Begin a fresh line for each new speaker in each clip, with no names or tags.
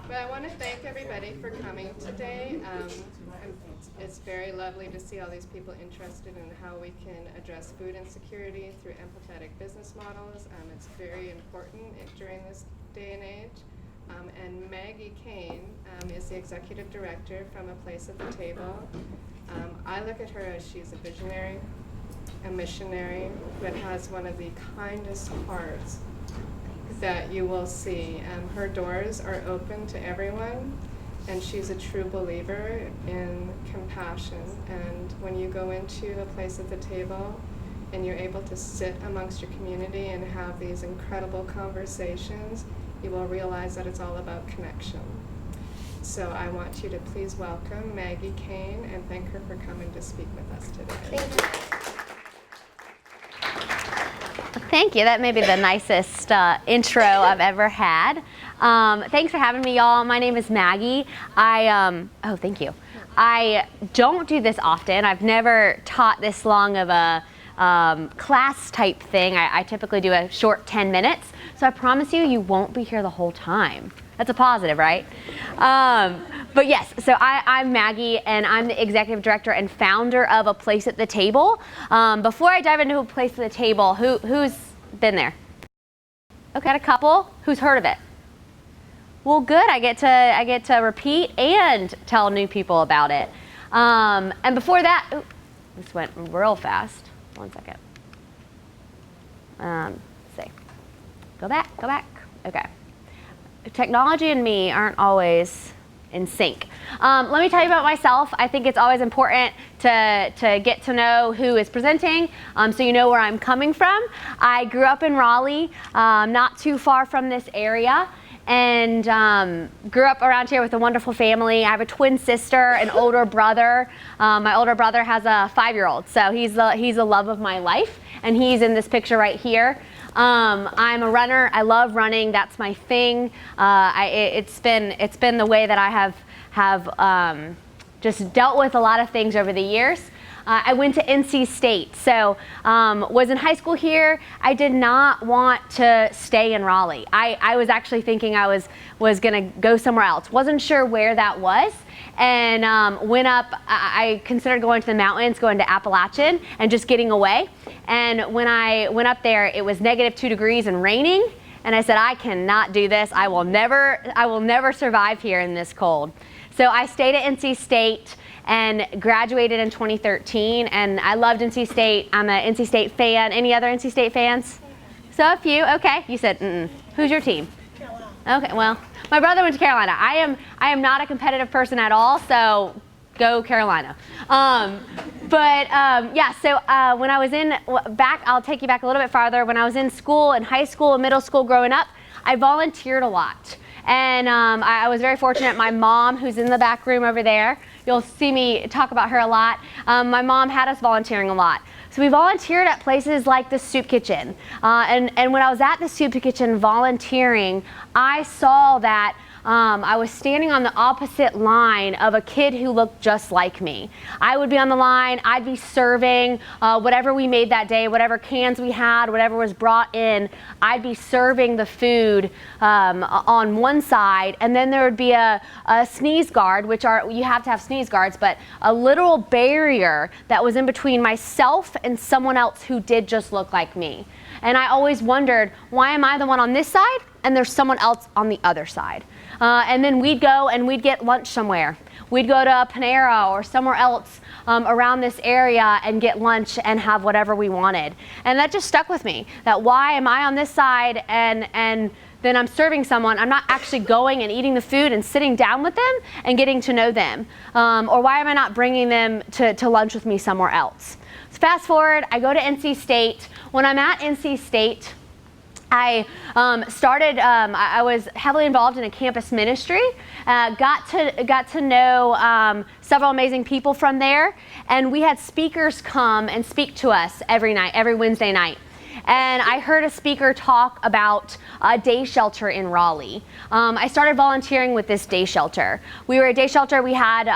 But I want to thank everybody for coming today. It's very lovely to see all these people interested in how we can address food insecurity through empathetic business models. It's very important during this day and age. And Maggie Kane is the executive director from A Place at the Table. I look at her as she's a visionary, a missionary, but has one of the kindest hearts that you will see. Her doors are open to everyone, and she's a true believer in compassion. And when you go into A Place at the Table and you're able to sit amongst your community and have these incredible conversations, you will realize that it's all about connection. So I want you to please welcome Maggie Kane and thank her for coming to speak with us today.
Thank you. Thank you. That may be the nicest intro I've ever had. Thanks for having me, y'all. My name is Maggie. Oh, thank you. I don't do this often. I've never taught this long of a class type thing. I typically do a short 10 minutes. So I promise you, you won't be here the whole time. That's a positive, right? But yes, so I'm Maggie, and I'm the executive director and founder of A Place at the Table. Before I dive into A Place at the Table, who's been there? Okay, got a couple. Who's heard of it? Well, good. I get to repeat and tell new people about it. And before that, this went real fast. 1 second. Let's see. Go back. Okay. Technology and me aren't always in sync. Let me tell you about myself. I think it's always important to get to know who is presenting, so you know where I'm coming from. I grew up in Raleigh, not too far from this area, and grew up around here with a wonderful family. I have a twin sister, an older brother. My older brother has a 5-year-old, so he's the love of my life, and he's in this picture right here. I'm a runner. I love running. That's my thing. It's been the way that I have just dealt with a lot of things over the years. I went to NC State, so was in high school here. I did not want to stay in Raleigh. I was actually thinking I was gonna go somewhere else. Wasn't sure where that was, and went up. I considered going to the mountains, going to Appalachian, and just getting away. And when I went up there, it was -2 degrees and raining, and I said, I cannot do this. I will never survive here in this cold. So I stayed at NC State and graduated in 2013, and I loved NC State. I'm an NC State fan. Any other NC State fans? So a few. Okay. You said, Who's your team? Carolina. Okay. Well, my brother went to Carolina. I am not a competitive person at all, so go Carolina. Yeah. So when I was I'll take you back a little bit farther. When I was in school, in high school and middle school, growing up, I volunteered a lot. And I was very fortunate. My mom, who's in the back room over there, you'll see me talk about her a lot. My mom had us volunteering a lot. So we volunteered at places like the soup kitchen. And when I was at the soup kitchen volunteering, I saw that I was standing on the opposite line of a kid who looked just like me. I would be on the line, I'd be serving whatever we made that day, whatever cans we had, whatever was brought in, I'd be serving the food on one side, and then there would be a sneeze guard, you have to have sneeze guards, but a literal barrier that was in between myself and someone else who did just look like me. And I always wondered, why am I the one on this side and there's someone else on the other side? And then we'd go and we'd get lunch somewhere. We'd go to a Panera or somewhere else around this area and get lunch and have whatever we wanted. And that just stuck with me, that why am I on this side and then I'm serving someone, I'm not actually going and eating the food and sitting down with them and getting to know them. Or why am I not bringing them to lunch with me somewhere else? So fast forward, I go to NC State. When I'm at NC State, I was heavily involved in a campus ministry, got to know several amazing people from there, and we had speakers come and speak to us every Wednesday night. And I heard a speaker talk about a day shelter in Raleigh. I started volunteering with this day shelter. We were a day shelter. We had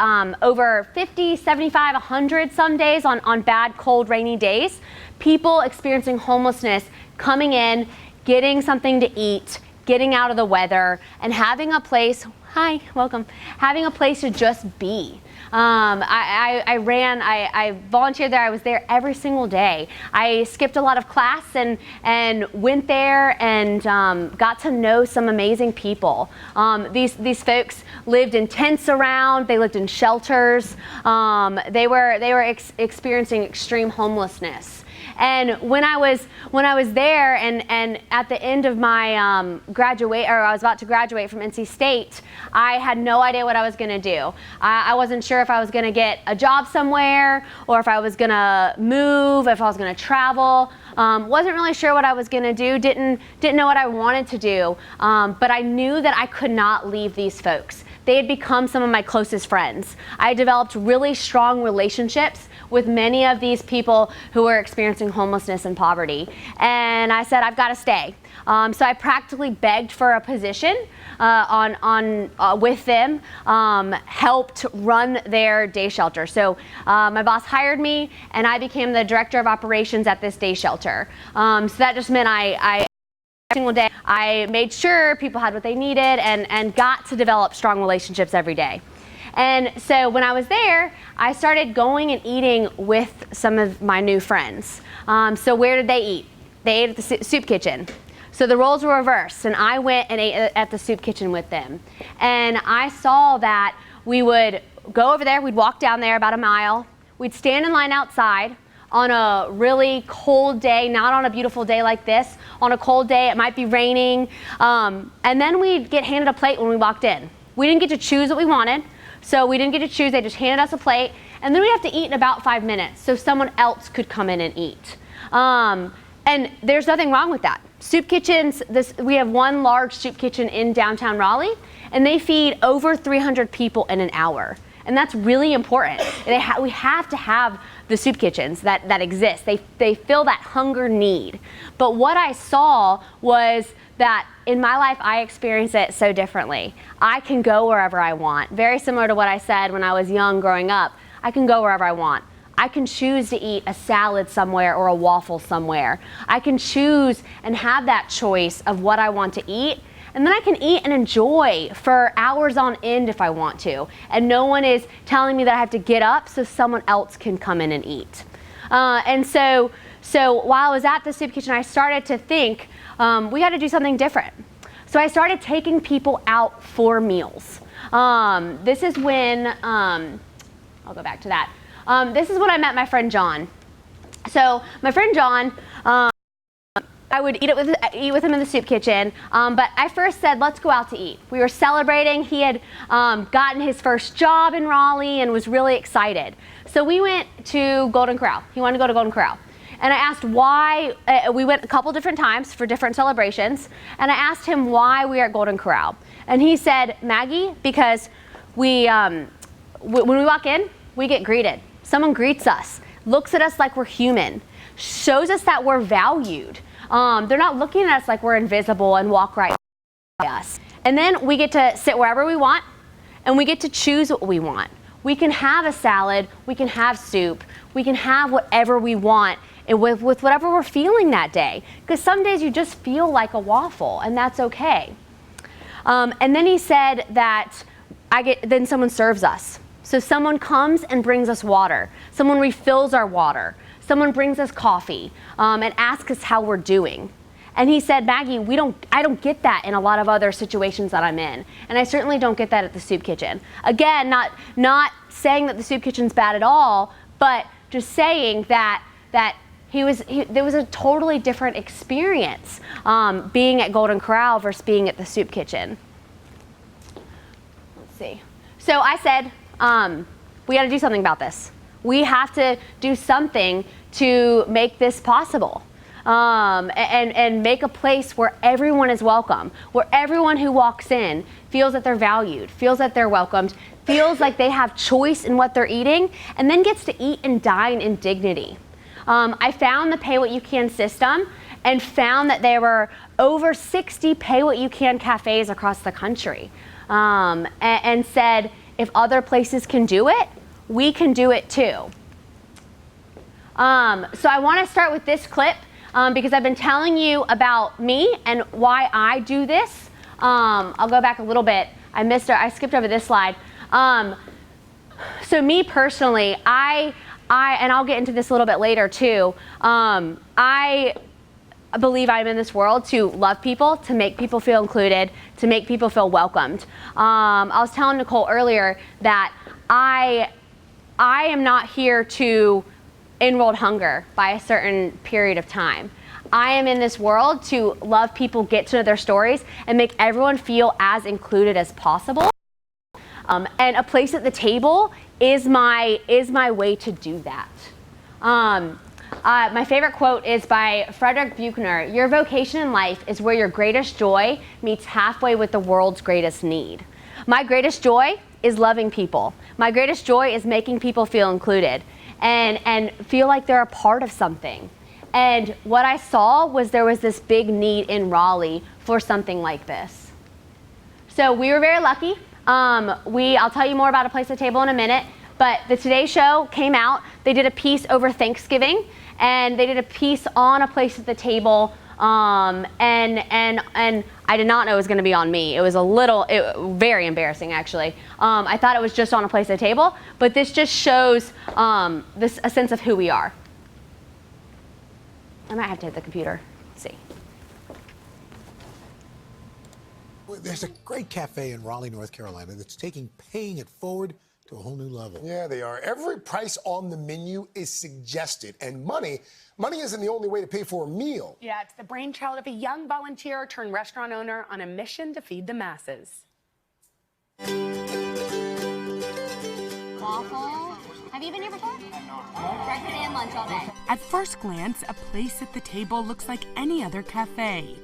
over 50, 75, 100 some days on bad, cold, rainy days. People experiencing homelessness coming in, getting something to eat, getting out of the weather, and having a place, hi, welcome, having a place to just be. I volunteered there. I was there every single day. I skipped a lot of class and went there and got to know some amazing people. These folks lived in tents around. They lived in shelters. They were experiencing extreme homelessness. And when I was there and at the end of my I was about to graduate from NC State, I had no idea what I was going to do. I wasn't sure if I was going to get a job somewhere or if I was going to move, if I was going to travel. Wasn't really sure what I was going to do. Didn't know what I wanted to do. But I knew that I could not leave these folks. They had become some of my closest friends. I developed really strong relationships with many of these people who were experiencing homelessness and poverty. And I said, I've got to stay. So I practically begged for a position with them, helped run their day shelter. So my boss hired me, and I became the director of operations at this day shelter. So that just meant every single day I made sure people had what they needed and got to develop strong relationships every day. And so when I was there, I started going and eating with some of my new friends. So where did they eat? They ate at the soup kitchen. So the roles were reversed, and I went and ate at the soup kitchen with them. And I saw that we would go over there, we'd walk down there about a mile, we'd stand in line outside on a really cold day, not on a beautiful day like this, on a cold day, it might be raining, and then we'd get handed a plate when we walked in. We didn't get to choose what we wanted. So we didn't get to choose, they just handed us a plate, and then we'd have to eat in about 5 minutes so someone else could come in and eat. And there's nothing wrong with that. Soup kitchens, we have one large soup kitchen in downtown Raleigh, and they feed over 300 people in an hour. And that's really important. We have to have the soup kitchens that exist. They fill that hunger need. But what I saw was that in my life, I experience it so differently. I can go wherever I want. Very similar to what I said when I was young growing up. I can go wherever I want. I can choose to eat a salad somewhere or a waffle somewhere. I can choose and have that choice of what I want to eat. And then I can eat and enjoy for hours on end if I want to. And no one is telling me that I have to get up so someone else can come in and eat. And so while I was at the soup kitchen, I started to think, we got to do something different. So I started taking people out for meals. This is when, I'll go back to that. This is when I met my friend John. So my friend John, I would eat with him in the soup kitchen, but I first said, let's go out to eat. We were celebrating. He had gotten his first job in Raleigh and was really excited. So we went to Golden Corral. He wanted to go to Golden Corral. And I asked why, we went a couple different times for different celebrations, and I asked him why we were at Golden Corral. And he said, Maggie, because when we walk in, we get greeted. Someone greets us, looks at us like we're human, shows us that we're valued. They're not looking at us like we're invisible and walk right by us. And then we get to sit wherever we want, and we get to choose what we want. We can have a salad, we can have soup, we can have whatever we want and with whatever we're feeling that day. Because some days you just feel like a waffle, and that's okay. And then he said that then someone serves us. So someone comes and brings us water. Someone refills our water. Someone brings us coffee and asks us how we're doing. And he said, Maggie, I don't get that in a lot of other situations that I'm in. And I certainly don't get that at the soup kitchen. Again, not saying that the soup kitchen's bad at all, but just saying that there was a totally different experience being at Golden Corral versus being at the soup kitchen. Let's see. So I said, we got to do something about this. We have to do something to make this possible. And make a place where everyone is welcome, where everyone who walks in feels that they're valued, feels that they're welcomed, feels like they have choice in what they're eating, and then gets to eat and dine in dignity. I found the pay what you can system and found that there were over 60 pay what you can cafes across the country, and said, if other places can do it, we can do it too. So I want to start with this clip. because I've been telling you about me and why I do this. I'll go back a little bit. I skipped over this slide. So me personally, and I'll get into this a little bit later too. I believe I'm in this world to love people, to make people feel included, to make people feel welcomed. I was telling Nicole earlier that I am not here to end world hunger by a certain period of time. I am in this world to love people, get to know their stories, and make everyone feel as included as possible. And a place at the table is my way to do that. My favorite quote is by Frederick Buechner. Your vocation in life is where your greatest joy meets halfway with the world's greatest need. My greatest joy is loving people. My greatest joy is making people feel included and feel like they're a part of something. And what I saw was there was this big need in Raleigh for something like this. So we were very lucky. I'll tell you more about A Place at the Table in a minute, but the Today Show came out. They did a piece over Thanksgiving, and they did a piece on A Place at the Table, and I did not know it was going to be on me. It was very embarrassing, actually. I thought it was just on A Place at the Table, but this just shows a sense of who we are. I might have to hit the computer. Let's see.
There's a great cafe in Raleigh, North Carolina that's taking paying it forward to a whole new level.
Yeah, they are. Every price on the menu is suggested, and money isn't the only way to pay for a meal.
Yeah, it's the brainchild of a young volunteer turned restaurant owner on a mission to feed the masses.
Waffle. Have you been here before? Breakfast and lunch all day.
At first glance, A Place at the Table looks like any other cafe.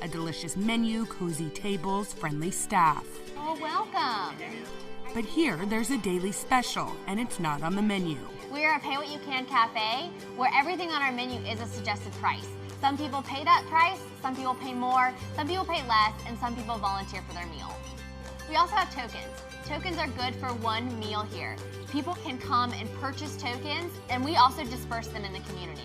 A delicious menu, cozy tables, friendly staff.
Oh, welcome.
But here, there's a daily special, and it's not on the menu.
We're a Pay What You Can cafe, where everything on our menu is a suggested price. Some people pay that price, some people pay more, some people pay less, and some people volunteer for their meal. We also have tokens. Tokens are good for one meal here. People can come and purchase tokens, and we also disperse them in the community.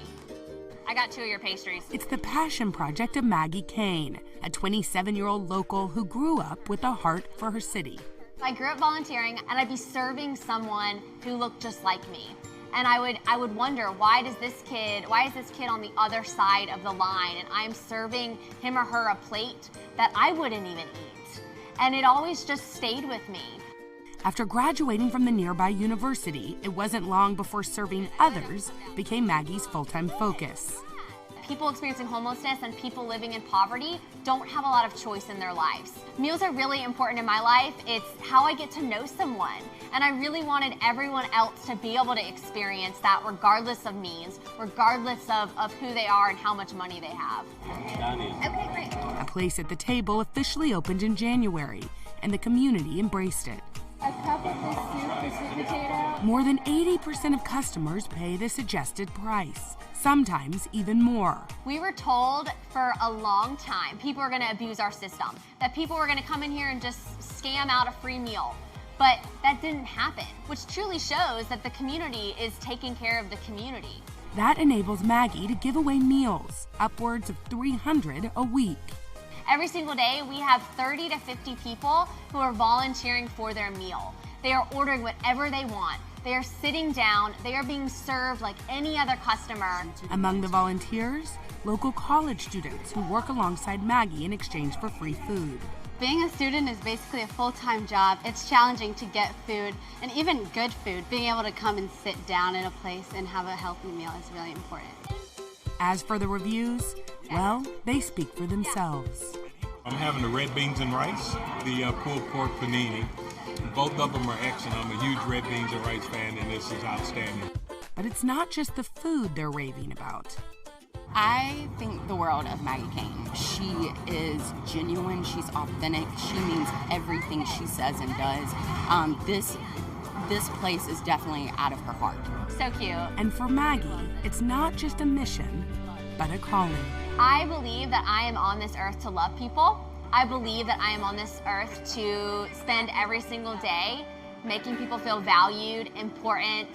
I got 2 of your pastries.
It's the passion project of Maggie Kane, a 27-year-old local who grew up with a heart for her city.
I grew up volunteering, and I'd be serving someone who looked just like me. And I would wonder, why is this kid on the other side of the line, and I'm serving him or her a plate that I wouldn't even eat? And it always just stayed with me.
After graduating from the nearby university, it wasn't long before serving others became Maggie's full-time focus.
People experiencing homelessness and people living in poverty don't have a lot of choice in their lives. Meals are really important in my life. It's how I get to know someone. And I really wanted everyone else to be able to experience that regardless of means, regardless of who they are and how much money they have. Okay, great.
A Place at the Table officially opened in January, and the community embraced it.
A cup of this soup, the sweet potato.
More than 80% of customers pay the suggested price, sometimes even more.
We were told for a long time people were going to abuse our system, that people were going to come in here and just scam out a free meal. But that didn't happen, which truly shows that the community is taking care of the community.
That enables Maggie to give away meals, upwards of 300 a week.
Every single day, we have 30 to 50 people who are volunteering for their meal. They are ordering whatever they want. They are sitting down. They are being served like any other customer.
Among the volunteers, local college students who work alongside Maggie in exchange for free food.
Being a student is basically a full-time job. It's challenging to get food, and even good food. Being able to come and sit down in a place and have a healthy meal is really important.
As for the reviews, well, they speak for themselves.
I'm having the red beans and rice, the pulled pork panini. Both of them are excellent. I'm a huge red beans and rice fan, and this is outstanding.
But it's not just the food they're raving about.
I think the world of Maggie Kane. She is genuine, she's authentic, she means everything she says and does. This place is definitely out of her heart.
So cute.
And for Maggie, it's not just a mission, but a calling.
I believe that I am on this earth to love people. I believe that I am on this earth to spend every single day making people feel valued, important,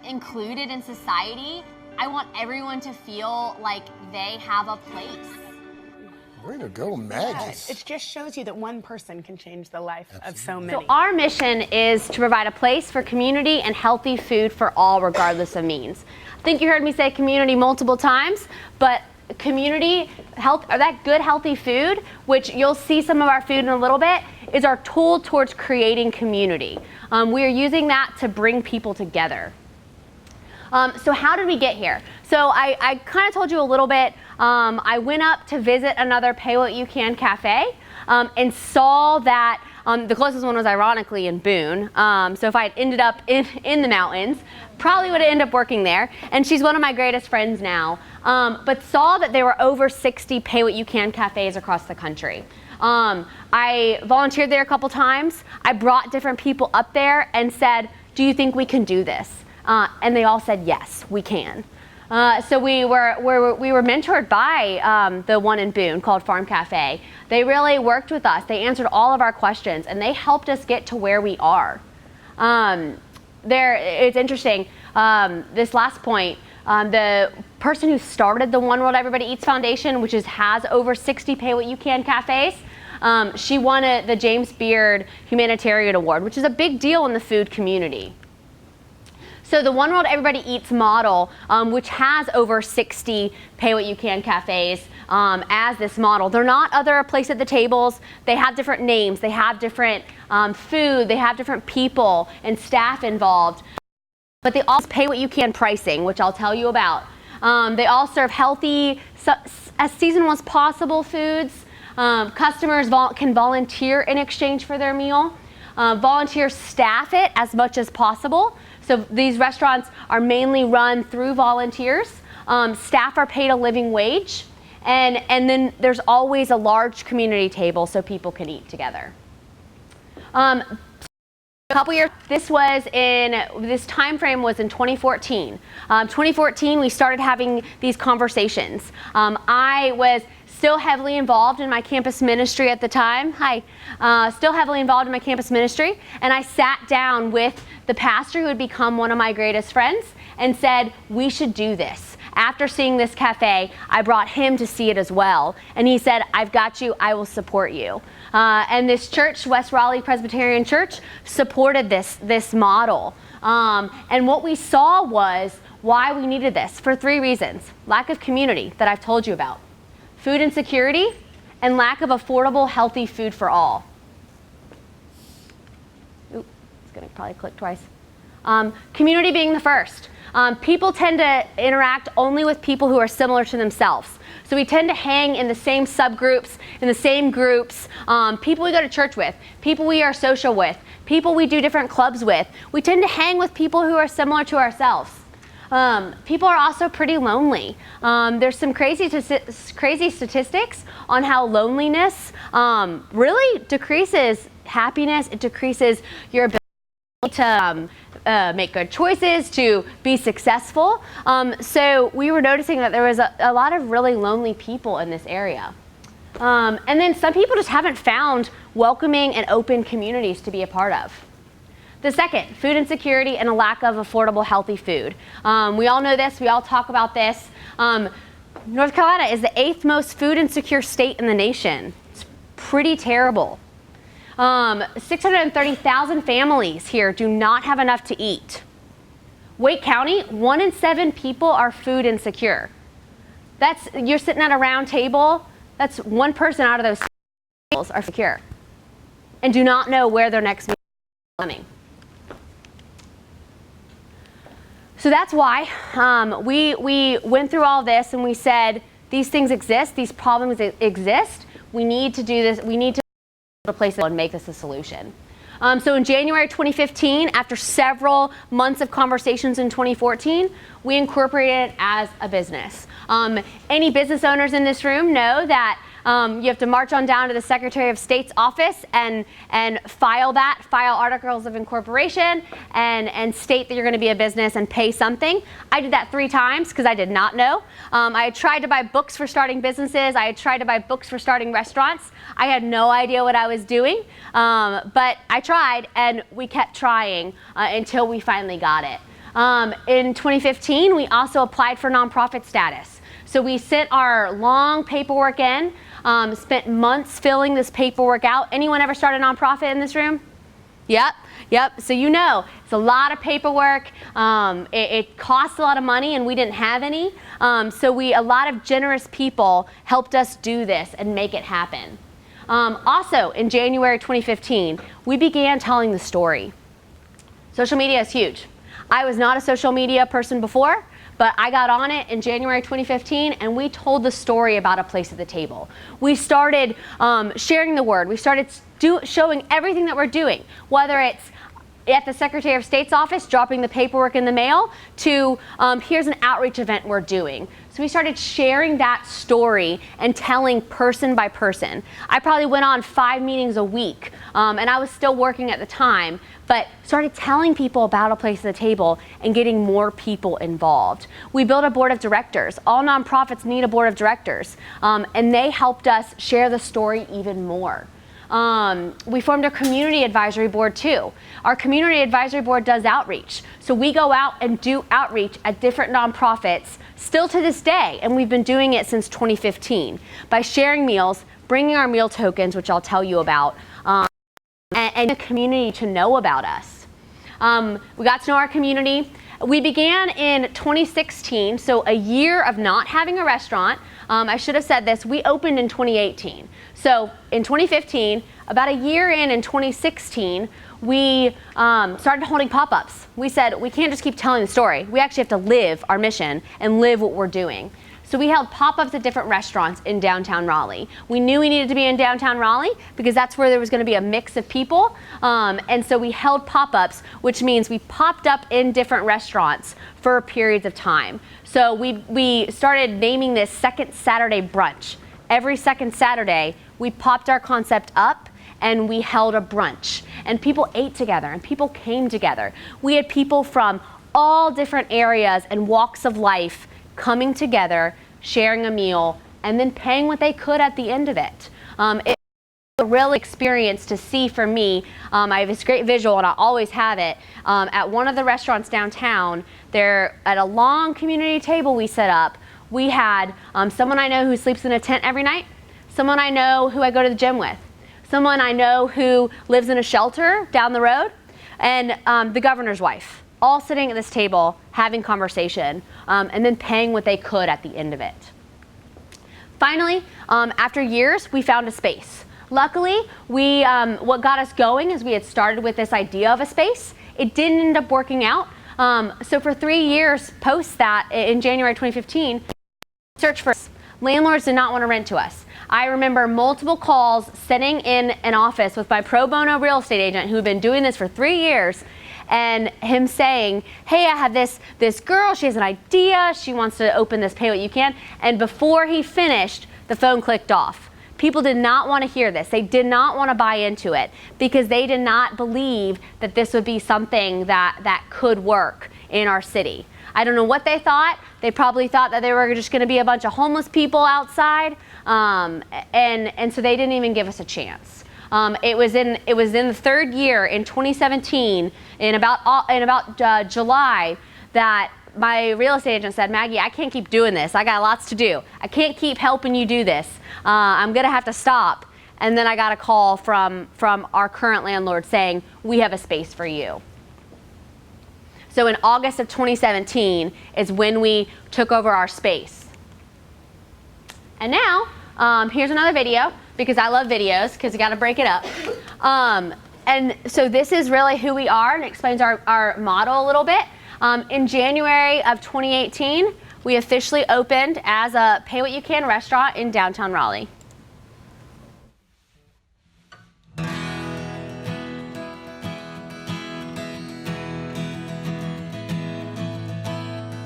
included in society.
I want everyone to feel like they have a place.
Way to go, Maggie.
It just shows you that one person can change the life of so many.
So our mission is to provide a place for community and healthy food for all, regardless of means. I think you heard me say community multiple times, but community health, or that good healthy food, which you'll see some of our food in a little bit, is our tool towards creating community. We are using that to bring people together. So how did we get here? So I kind of told you a little bit. I went up to visit another Pay What You Can cafe and saw that the closest one was ironically in Boone. So if I had ended up in the mountains, probably would have ended up working there. And she's one of my greatest friends now. But saw that there were over 60 Pay What You Can cafes across the country. I volunteered there a couple times. I brought different people up there and said, do you think we can do this? And they all said, yes, we can. So we were mentored by the one in Boone called Farm Cafe. They really worked with us. They answered all of our questions, and they helped us get to where we are. It's interesting, this last point, the person who started the One World Everybody Eats Foundation, which has over 60 Pay What You Can cafes, she won the James Beard Humanitarian Award, which is a big deal in the food community. So the One World Everybody Eats model, which has over 60 Pay What You Can cafes as this model. They're not other place at the tables. They have different names. They have different food. They have different people and staff involved. But they all Pay What You Can pricing, which I'll tell you about. They all serve healthy, as seasonal as possible foods. Customers can volunteer in exchange for their meal. Volunteers staff it as much as possible. So these restaurants are mainly run through volunteers. Staff are paid a living wage. And then there's always a large community table so people can eat together. A couple years, this time frame was in 2014. 2014, we started having these conversations. I was still heavily involved in my campus ministry at the time. Still heavily involved in my campus ministry. And I sat down with the pastor who had become one of my greatest friends and said, we should do this. After seeing this cafe, I brought him to see it as well. And he said, I've got you, I will support you. And this church, West Raleigh Presbyterian Church, supported this model. And what we saw was why we needed this for 3 reasons. Lack of community that I've told you about. Food insecurity, and lack of affordable, healthy food for all. Ooh, it's gonna probably click twice. Community being the first. People tend to interact only with people who are similar to themselves. So we tend to hang in the same subgroups, in the same groups, people we go to church with, people we are social with, people we do different clubs with. We tend to hang with people who are similar to ourselves. People are also pretty lonely. There's some crazy statistics on how loneliness really decreases happiness. It decreases your ability to make good choices, to be successful. So we were noticing that there was a lot of really lonely people in this area. And then some people just haven't found welcoming and open communities to be a part of. The second, food insecurity and a lack of affordable, healthy food. We all know this. We all talk about this. North Carolina is the 8th most food insecure state in the nation. It's pretty terrible. 630,000 families here do not have enough to eat. Wake County, 1 in 7 people are food insecure. You're sitting at a round table, that's 1 person out of those tables are secure and do not know where their next meal is coming. So that's why we went through all this and we said, these things exist, these problems exist, we need to do this, we need to place it and make this a solution. So in January 2015, after several months of conversations in 2014, we incorporated it as a business. Any business owners in this room know that you have to march on down to the Secretary of State's office and file articles of incorporation and state that you're going to be a business and pay something. I did that 3 times because I did not know. I had tried to buy books for starting businesses. I had tried to buy books for starting restaurants. I had no idea what I was doing, but I tried and we kept trying until we finally got it. In 2015, we also applied for nonprofit status. So we sent our long paperwork in, spent months filling this paperwork out. Anyone ever start a nonprofit in this room? Yep. So you know, it's a lot of paperwork. It costs a lot of money, and we didn't have any. So a lot of generous people helped us do this and make it happen. Also, in January 2015, we began telling the story. Social media is huge. I was not a social media person before, but I got on it in January 2015, and we told the story about a place at the table. We started sharing the word. We started showing everything that we're doing, whether it's at the Secretary of State's office, dropping the paperwork in the mail, to here's an outreach event we're doing. So we started sharing that story and telling person by person. I probably went on 5 meetings a week, and I was still working at the time, but started telling people about a place at the table and getting more people involved. We built a board of directors. All nonprofits need a board of directors, and they helped us share the story even more. We formed a community advisory board too. Our community advisory board does outreach. So we go out and do outreach at different nonprofits still to this day, and we've been doing it since 2015 by sharing meals, bringing our meal tokens, which I'll tell you about, and the community to know about us. We got to know our community. We began in 2016, so a year of not having a restaurant. I should have said this, we opened in 2018. So in 2015, about a year in 2016, we started holding pop-ups. We said, we can't just keep telling the story. We actually have to live our mission and live what we're doing. So we held pop-ups at different restaurants in downtown Raleigh. We knew we needed to be in downtown Raleigh because that's where there was going to be a mix of people. And so we held pop-ups, which means we popped up in different restaurants for periods of time. So we started naming this Second Saturday Brunch. Every second Saturday, we popped our concept up and we held a brunch. And people ate together and people came together. We had people from all different areas and walks of life coming together, sharing a meal, and then paying what they could at the end of it. It was a real experience to see for me. I have this great visual, and I always have it. At one of the restaurants downtown, there at a long community table we set up, we had someone I know who sleeps in a tent every night, someone I know who I go to the gym with, someone I know who lives in a shelter down the road, and the governor's wife, all sitting at this table having conversation, and then paying what they could at the end of it. Finally, after years, we found a space. Luckily, what got us going is we had started with this idea of a space. It didn't end up working out. So for 3 years post that, in January 2015, search for landlords did not want to rent to us. I remember multiple calls sitting in an office with my pro bono real estate agent who had been doing this for 3 years, and him saying, hey, I have this girl, she has an idea, she wants to open this pay what you can. And before he finished, the phone clicked off. People did not want to hear this. They did not want to buy into it because they did not believe that this would be something that could work in our city. I don't know what they thought. They probably thought that they were just going to be a bunch of homeless people outside, and so they didn't even give us a chance. It was in the third year in 2017, in about July, that my real estate agent said, Maggie, I can't keep doing this. I got lots to do. I can't keep helping you do this. I'm gonna have to stop. And then I got a call from our current landlord saying, we have a space for you. So in August of 2017 is when we took over our space. And now, here's another video, because I love videos, because you got to break it up. And so this is really who we are, and explains our model a little bit. In January of 2018, we officially opened as a Pay What You Can restaurant in downtown Raleigh.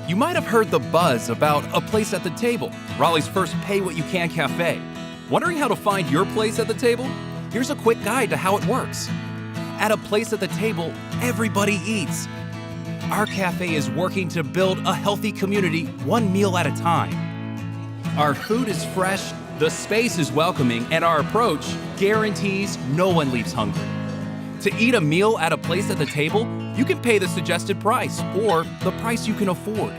You might have heard the buzz about A Place at the Table, Raleigh's first Pay What You Can cafe. Wondering how to find your place at the table? Here's a quick guide to how it works. At A Place at the Table, everybody eats. Our cafe is working to build a healthy community one meal at a time. Our food is fresh, the space is welcoming, and our approach guarantees no one leaves hungry. To eat a meal at a place at the table, you can pay the suggested price or the price you can afford.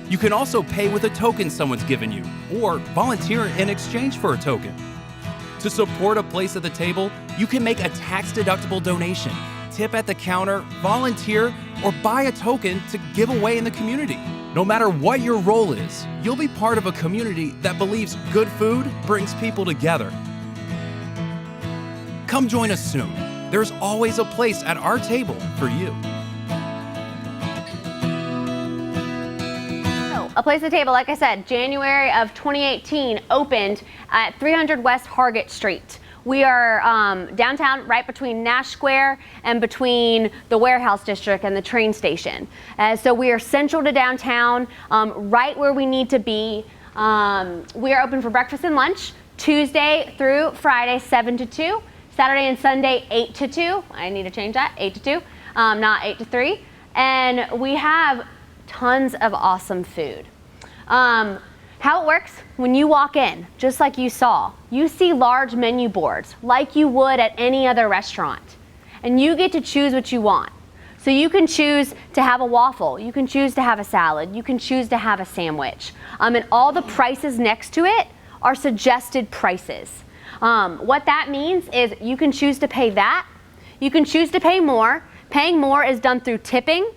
You can also pay with a token someone's given you or volunteer in exchange for a token. To support a place at the table, you can make a tax-deductible donation, tip at the counter, volunteer, or buy a token to give away in the community. No matter what your role is, you'll be part of a community that believes good food brings people together. Come join us soon. There's always a place at our table for you.
A Place at the Table, like I said, January of 2018 opened at 300 West Hargett Street. We are downtown, right between Nash Square and between the Warehouse District and the train station. So we are central to downtown, right where we need to be. We are open for breakfast and lunch, Tuesday through Friday, 7 to 2. Saturday and Sunday, 8 to 2. I need to change that, 8 to 2, not 8 to 3. And we have tons of awesome food. How it works, when you walk in, just like you saw, you see large menu boards like you would at any other restaurant. And you get to choose what you want. So you can choose to have a waffle, you can choose to have a salad, you can choose to have a sandwich. And all the prices next to it are suggested prices. What that means is you can choose to pay that, you can choose to pay more. Paying more is done through tipping.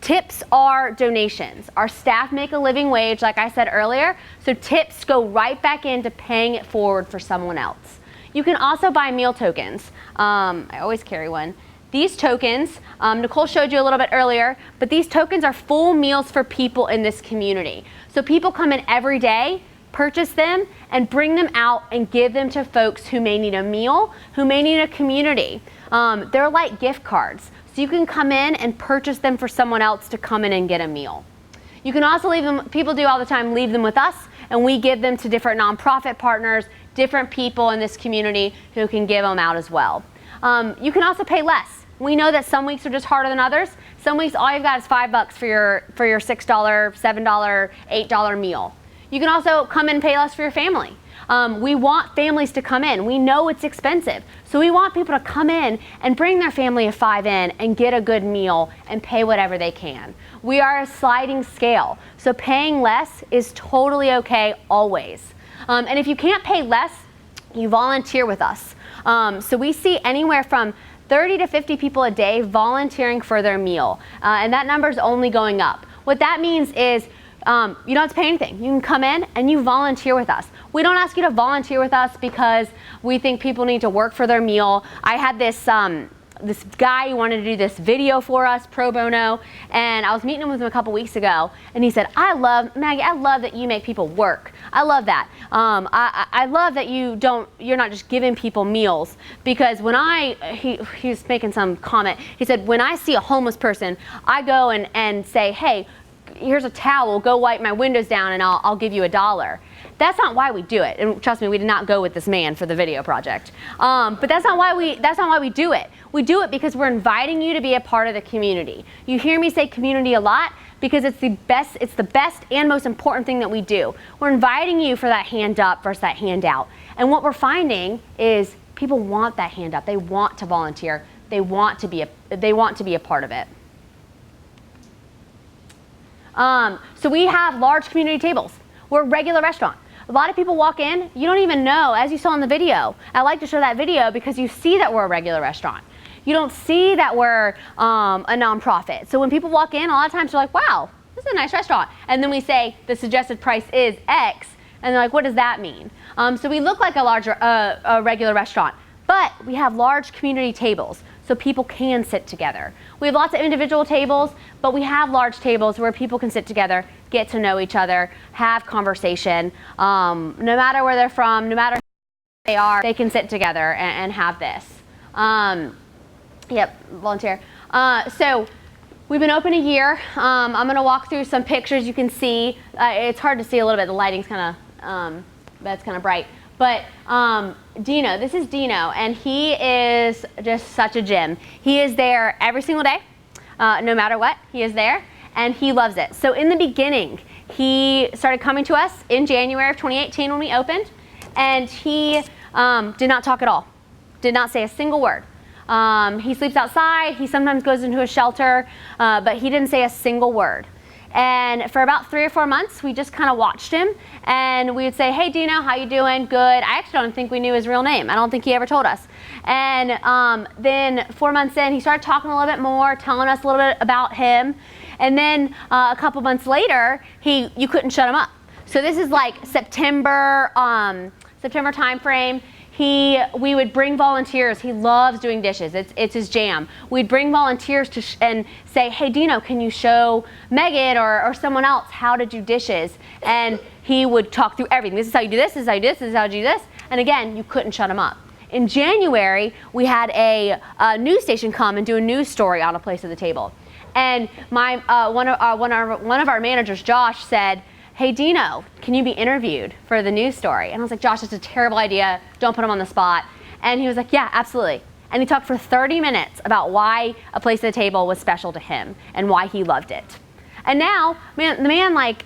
Tips are donations. Our staff make a living wage, like I said earlier, so tips go right back into paying it forward for someone else. You can also buy meal tokens. I always carry one. These tokens, Nicole showed you a little bit earlier, but these tokens are full meals for people in this community. So people come in every day, purchase them, and bring them out and give them to folks who may need a meal, who may need a community. They're like gift cards. So you can come in and purchase them for someone else to come in and get a meal. You can also leave them, people do all the time, leave them with us, and we give them to different nonprofit partners, different people in this community who can give them out as well. You can also pay less. We know that some weeks are just harder than others. Some weeks all you've got is $5 for your $6, $7, $8 meal. You can also come in and pay less for your family. We want families to come in. We know it's expensive. So we want people to come in and bring their family of 5 in and get a good meal and pay whatever they can. We are a sliding scale. So paying less is totally okay always. And if you can't pay less, you volunteer with us. So we see anywhere from 30 to 50 people a day volunteering for their meal. And that number is only going up. What that means is you don't have to pay anything. You can come in and you volunteer with us. We don't ask you to volunteer with us because we think people need to work for their meal. I had this this guy who wanted to do this video for us, pro bono, and I was meeting with him a couple weeks ago, and he said, Maggie, I love that you make people work. I love that. I love that you're not just giving people meals, because when he was making some comment, he said, when I see a homeless person, I go and say, hey, here's a towel, go wipe my windows down and I'll give you $1. That's not why we do it. And trust me, we did not go with this man for the video project. But that's not why we do it. We do it because we're inviting you to be a part of the community. You hear me say community a lot because it's the best and most important thing that we do. We're inviting you for that hand up versus that hand out. And what we're finding is people want that hand up. They want to volunteer. They want to be a part of it. So we have large community tables. We're a regular restaurant. A lot of people walk in, you don't even know, as you saw in the video. I like to show that video because you see that we're a regular restaurant. You don't see that we're a nonprofit. So when people walk in, a lot of times they're like, wow, this is a nice restaurant. And then we say the suggested price is X, and they're like, what does that mean? So we look like a regular restaurant, but we have large community tables. So people can sit together. We have lots of individual tables, but we have large tables where people can sit together, get to know each other, have conversation. No matter where they're from, no matter who they are, they can sit together and have this. Yep, volunteer. So we've been open a year. I'm gonna walk through some pictures you can see. It's hard to see a little bit, the lighting's that's kind of bright. But Dino, this is Dino, and he is just such a gem. He is there every single day, no matter what, he is there, and he loves it. So in the beginning, he started coming to us in January of 2018 when we opened, and he did not talk at all, did not say a single word. He sleeps outside. He sometimes goes into a shelter, but he didn't say a single word. And for about 3 or 4 months, we just kind of watched him, and we would say, "Hey, Dino, how you doing? Good." I actually don't think we knew his real name. I don't think he ever told us. And then 4 months in, he started talking a little bit more, telling us a little bit about him. And then a couple months later, you couldn't shut him up. So this is like September time frame. We would bring volunteers. He loves doing dishes. It's his jam. We'd bring volunteers and say, "Hey, Dino, can you show Megan or someone else how to do dishes?" And he would talk through everything. "This is how you do this. This is how you do this. This is how you do this." And again, you couldn't shut him up. In January, we had a news station come and do a news story on A Place at the Table. And one of our managers, Josh, said, "Hey, Dino, can you be interviewed for the news story?" And I was like, "Josh, it's a terrible idea. Don't put him on the spot." And he was like, "Yeah, absolutely." And he talked for 30 minutes about why A Place at the Table was special to him and why he loved it. And now, the man, like,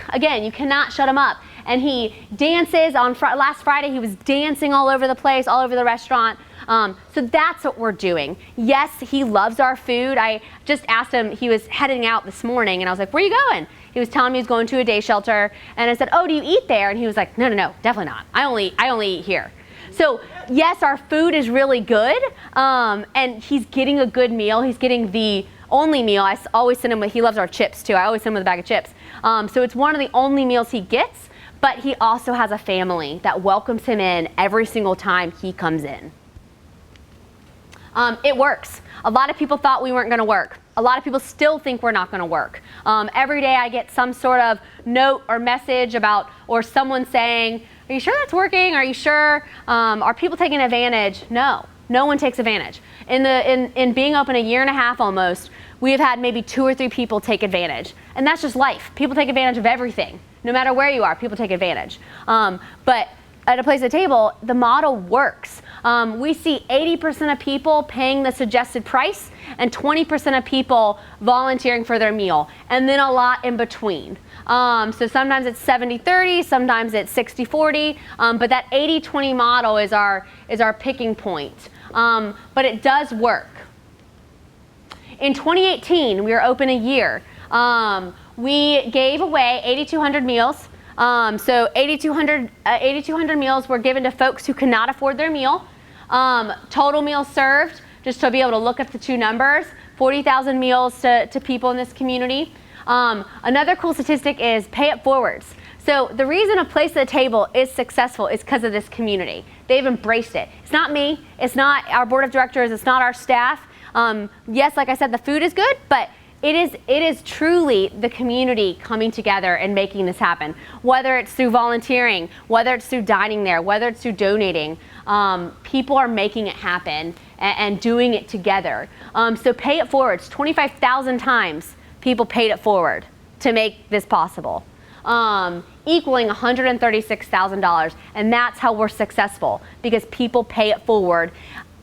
again, you cannot shut him up. And he dances. Last Friday, he was dancing all over the place, all over the restaurant. So that's what we're doing. Yes, he loves our food. I just asked him, he was heading out this morning, and I was like, "Where are you going?" He was telling me he's going to a day shelter, and I said, "Oh, do you eat there?" And he was like, No, definitely not. I only eat here." So yes, our food is really good, and he's getting a good meal. He's getting the only meal. I always send him he loves our chips too. I always send him with a bag of chips. So it's one of the only meals he gets, but he also has a family that welcomes him in every single time he comes in. It works. A lot of people thought we weren't going to work. A lot of people still think we're not going to work. Every day I get some sort of note or message or someone saying, "Are you sure that's working? Are you sure? Are people taking advantage?" No one takes advantage. In being open a year and a half almost, we have had maybe 2 or 3 people take advantage. And that's just life. People take advantage of everything. No matter where you are, people take advantage. But at A Place at the Table, the model works. We see 80% of people paying the suggested price and 20% of people volunteering for their meal, and then a lot in between. So sometimes it's 70-30, sometimes it's 60-40, but that 80-20 model is our picking point. But it does work. In 2018, we were open a year. We gave away 8,200 meals. So 8,200 meals were given to folks who could not afford their meal. Total meals served, just to be able to look at the 2 numbers, 40,000 meals to people in this community. Another cool statistic is pay it forwards. So the reason A Place at the Table is successful is because of this community. They've embraced it. It's not me, it's not our board of directors, it's not our staff. Yes, like I said, the food is good, but it is truly the community coming together and making this happen. Whether it's through volunteering, whether it's through dining there, whether it's through donating, people are making it happen and doing it together. So pay it forward. 25,000 times people paid it forward to make this possible, equaling $136,000. And that's how we're successful, because people pay it forward.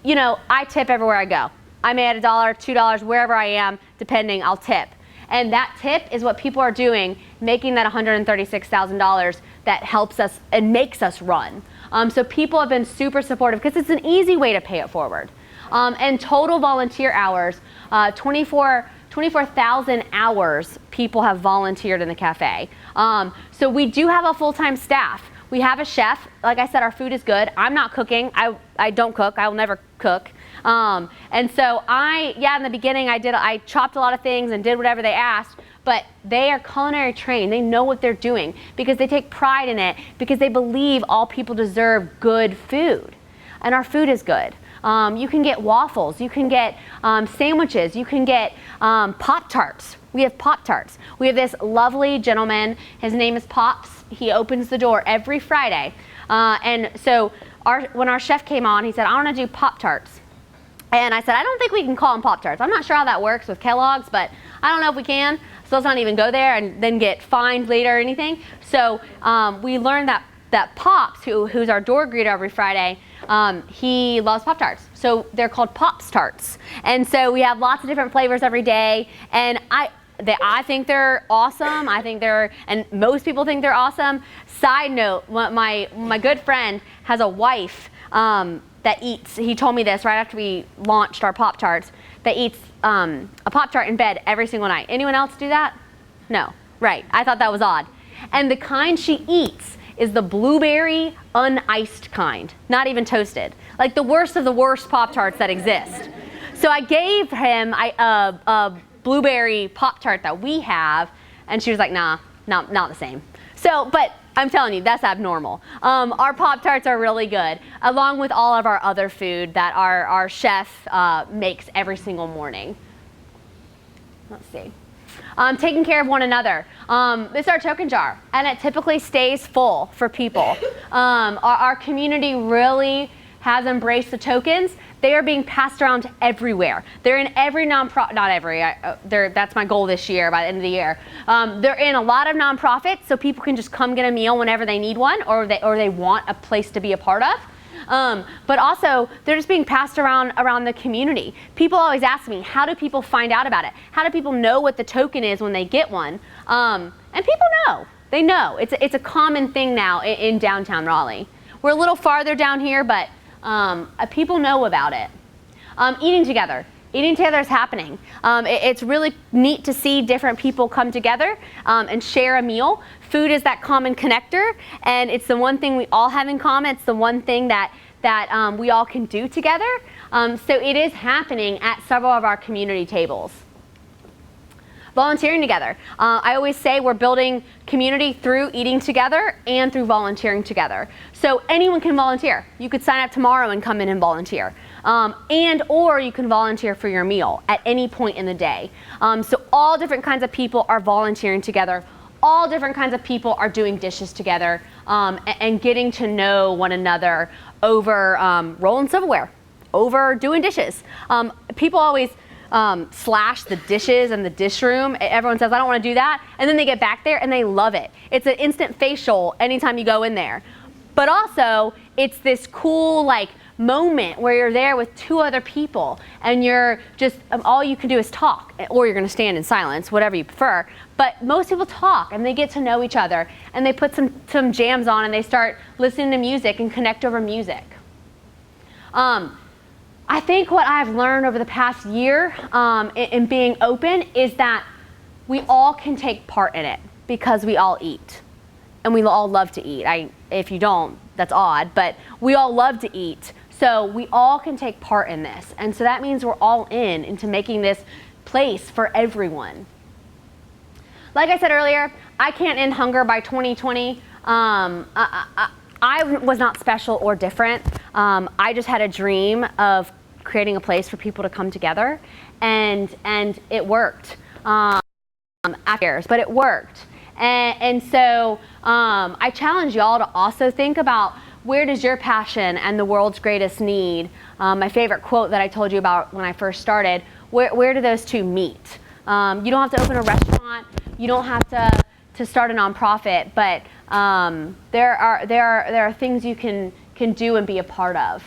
You know, I tip everywhere I go. I may add $1, $2, wherever I am, depending, I'll tip. And that tip is what people are doing, making that $136,000 that helps us and makes us run. So people have been super supportive because it's an easy way to pay it forward. And total volunteer hours, 24,000 hours people have volunteered in the cafe. So we do have a full-time staff. We have a chef. Like I said, our food is good. I'm not cooking. I don't cook. I will never cook. And so in the beginning I chopped a lot of things and did whatever they asked, but they are culinary trained. They know what they're doing because they take pride in it, because they believe all people deserve good food. And our food is good. You can get waffles, you can get sandwiches, you can get Pop-Tarts. We have Pop-Tarts. We have this lovely gentleman, his name is Pops. He opens the door every Friday. And so when our chef came on, he said, "I want to do Pop-Tarts." And I said, "I don't think we can call them Pop-Tarts. I'm not sure how that works with Kellogg's, but I don't know if we can. So let's not even go there and then get fined later or anything." So we learned that Pops, who's our door greeter every Friday, he loves Pop-Tarts. So they're called Pops Tarts. And so we have lots of different flavors every day. And I think they're awesome. And most people think they're awesome. Side note, my good friend has a wife that eats, he told me this right after we launched our Pop-Tarts, that eats a Pop-Tart in bed every single night. Anyone else do that? No. Right. I thought that was odd. And the kind she eats is the blueberry uniced kind, not even toasted. Like the worst of the worst Pop-Tarts that exist. So I gave him a blueberry Pop-Tart that we have, and she was like, nah, not the same. So, but I'm telling you, that's abnormal. Our Pop-Tarts are really good, along with all of our other food that our chef makes every single morning. Let's see. Taking care of one another. This is our token jar, and it typically stays full for people. Our community really has embraced the tokens. They are being passed around everywhere. They're in every nonprofit, not every, that's my goal this year, by the end of the year. They're in a lot of nonprofits, so people can just come get a meal whenever they need one, or they want a place to be a part of. But also, they're just being passed around the community. People always ask me, how do people find out about it? How do people know what the token is when they get one? And people know. They know. It's a common thing now in downtown Raleigh. We're a little farther down here, but people know about it. Eating together. Eating together is happening. It's really neat to see different people come together and share a meal. Food is that common connector, and it's the one thing we all have in common. It's the one thing that we all can do together. So it is happening at several of our community tables. Volunteering together. I always say we're building community through eating together and through volunteering together. So anyone can volunteer. You could sign up tomorrow and come in and volunteer. Or you can volunteer for your meal at any point in the day. So all different kinds of people are volunteering together. All different kinds of people are doing dishes together and getting to know one another over rolling silverware, over doing dishes. People always slash the dishes in the dish room. Everyone says, I don't want to do that. And then they get back there and they love it. It's an instant facial anytime you go in there. But also, it's this cool moment where you're there with two other people and you're just, all you can do is talk, or you're going to stand in silence, whatever you prefer. But most people talk and they get to know each other, and they put some jams on and they start listening to music and connect over music. I think what I've learned over the past year in being open is that we all can take part in it because we all eat. And we all love to eat. If you don't, that's odd, but we all love to eat. So we all can take part in this. And so that means we're all into making this place for everyone. Like I said earlier, I can't end hunger by 2020. I was not special or different. I just had a dream of creating a place for people to come together, and it worked. But it worked. And so I challenge y'all to also think about, where does your passion and the world's greatest need, my favorite quote that I told you about when I first started, where do those two meet? You don't have to open a restaurant, you don't have to start a nonprofit, but there are things you can do and be a part of.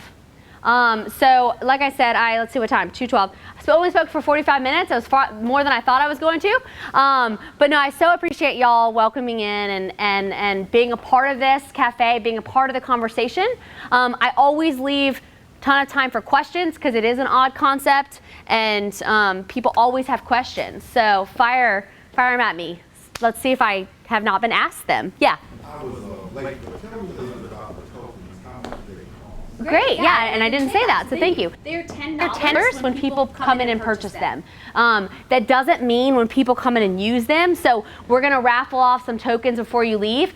So like I said, let's see what time, 2:12. I only spoke for 45 minutes. It was far more than I thought I was going to. But no, I so appreciate y'all welcoming in and being a part of this cafe, being a part of the conversation. I always leave a ton of time for questions because it is an odd concept, and people always have questions. So fire them at me. Let's see if I have not been asked them. Yeah.
I was late, but tell me a little bit about the tokens. How much do they cost?
Great, yeah, and I didn't say that, so thank you.
They're $10.
They're $10 when people come in and purchase them. That doesn't mean when people come in and use them. So we're gonna raffle off some tokens before you leave.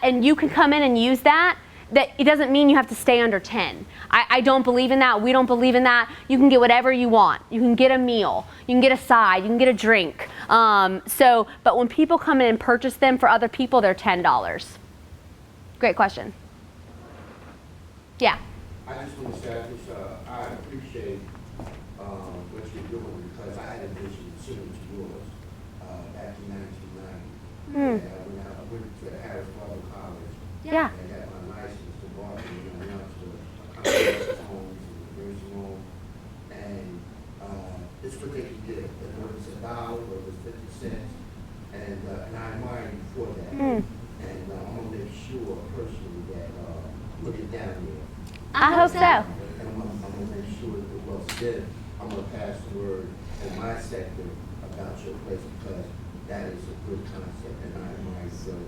And you can come in and use that. That it doesn't mean you have to stay under 10. I don't believe in that. We don't believe in that. You can get whatever you want. You can get a meal. You can get a side. You can get a drink. But when people come in and purchase them for other people, they're $10. Great question. Yeah.
I just want to say, I appreciate what you're doing, because I had a vision similar to yours back in 1990. When I went to Harris Public College.
Yeah.
And got my license to barter, and I went to accommodation homes and nursing home. And it's what they can get. Whether it's $1 or it's 50 cents. And I admire you for that. And I'm going to make sure personally that look it down there.
I hope so.
And I'm gonna make sure that the well said, I'm gonna pass the word in my sector about your place because that is a good concept and I admire so much.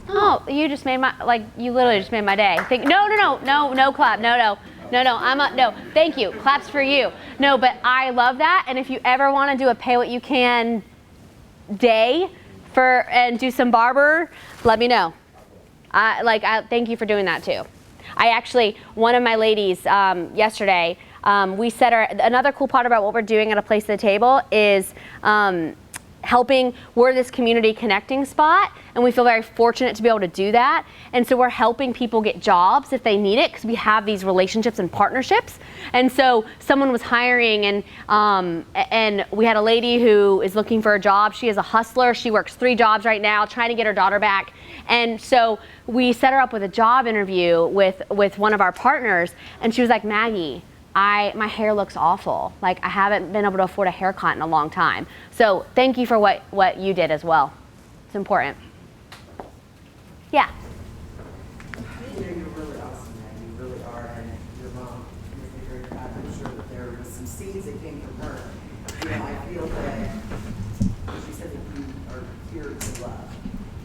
Oh, you just made my, like, you literally just made my day. No clap, no, thank you, claps for you. No, but I love that, and if you ever want to do a pay what you can day and do some barber, let me know. I thank you for doing that too. I actually, one of my ladies yesterday, we set another cool part about what we're doing at A Place at the Table is helping, we're this community connecting spot, and we feel very fortunate to be able to do that. And so we're helping people get jobs if they need it, because we have these relationships and partnerships. And so someone was hiring, and we had a lady who is looking for a job. She is a hustler. She works 3 jobs right now, trying to get her daughter back. And so we set her up with a job interview with one of our partners, and she was like, Maggie, my hair looks awful. Like, I haven't been able to afford a haircut in a long time. So thank you for what you did as well. It's important. Yeah.
You're really awesome, man. You really are. And your mom is very proud. I'm sure that there was some seeds that came from her. You know, I feel that she said that you are here to love.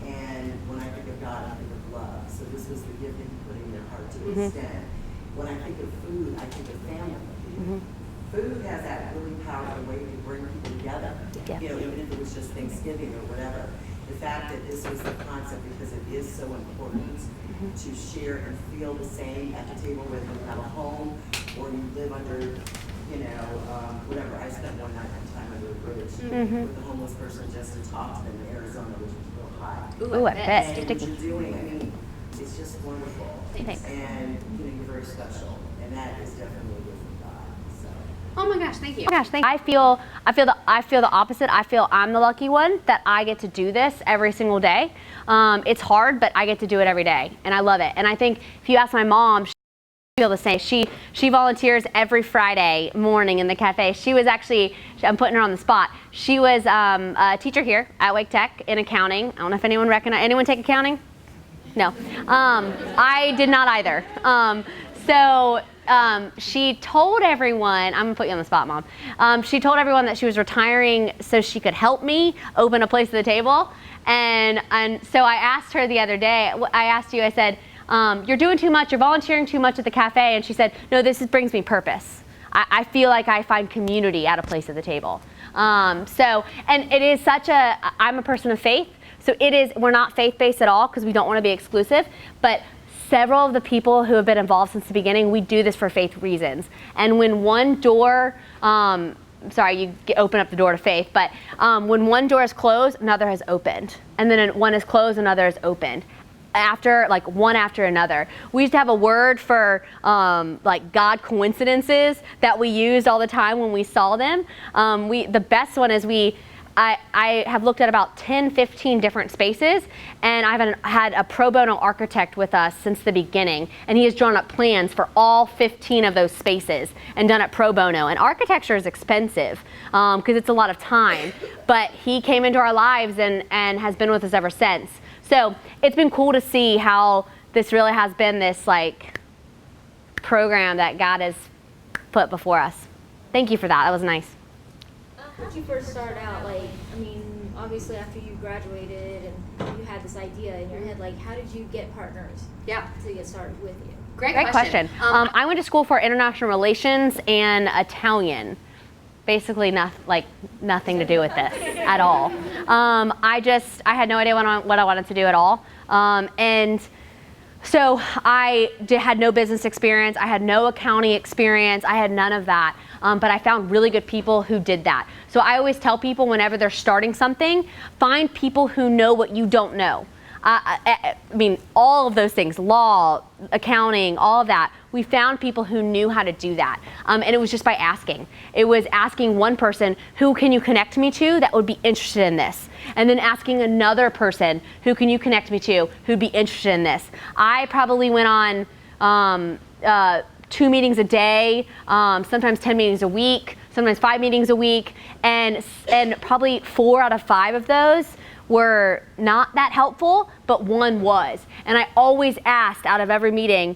And when I think of God, I think of love. So this was the gift that you put in your heart to extend. When I think of food, I think of family. Food has that really powerful way to bring people together. Yeah. You know, even if it was just Thanksgiving or whatever. The fact that this was the concept, because it is so important to share and feel the same at the table, whether you have a home or you live under, you know, whatever. I spent one night at a time under a bridge with a homeless person just to talk to them in Arizona, which was real hot.
Ooh, I bet.
And what you're doing, I mean, it's just wonderful.
Thanks.
And you know, you're very special, and that is definitely a gift from God. So.
Oh my gosh, thank you.
Oh my gosh, thank you. I feel the opposite. I feel I'm the lucky one that I get to do this every single day. It's hard, but I get to do it every day, and I love it. And I think if you ask my mom, she feel the same. She volunteers every Friday morning in the cafe. She was actually, I'm putting her on the spot. She was a teacher here at Wake Tech in accounting. I don't know if anyone take accounting? No, I did not either. She told everyone, I'm gonna put you on the spot, Mom. She told everyone that she was retiring so she could help me open A Place at the Table. And so I asked her the other day, I asked you, I said, you're doing too much, you're volunteering too much at the cafe. And she said, no, brings me purpose. I feel like I find community at A Place at the Table. And it is I'm a person of faith. So we're not faith-based at all because we don't want to be exclusive, but several of the people who have been involved since the beginning, we do this for faith reasons. And when one door, open up the door to faith, but when one door is closed, another has opened. And then one is closed, another is opened. One after another. We used to have a word for God coincidences that we used all the time when we saw them. The best one is I have looked at about 10, 15 different spaces, and I've had a pro bono architect with us since the beginning, and he has drawn up plans for all 15 of those spaces and done it pro bono. And architecture is expensive because it's a lot of time, but he came into our lives and has been with us ever since. So it's been cool to see how this really has been this program that God has put before us. Thank you for that. That was nice.
How did you first start out? Obviously after you graduated and you had this idea in your head, how did you get partners to get started with you?
Great question. I went to school for international relations and Italian. Basically nothing to do with this at all. I had no idea what I wanted to do at all. And so I had no business experience. I had no accounting experience. I had none of that. But I found really good people who did that. So I always tell people whenever they're starting something, find people who know what you don't know. I mean, all of those things, law, accounting, all of that, we found people who knew how to do that. And it was just by asking. It was asking one person, who can you connect me to that would be interested in this? And then asking another person, who can you connect me to who'd be interested in this? I probably went on 2 meetings a day, sometimes 10 meetings a week, sometimes 5 meetings a week, and probably 4 out of 5 of those were not that helpful, but one was. And I always asked out of every meeting,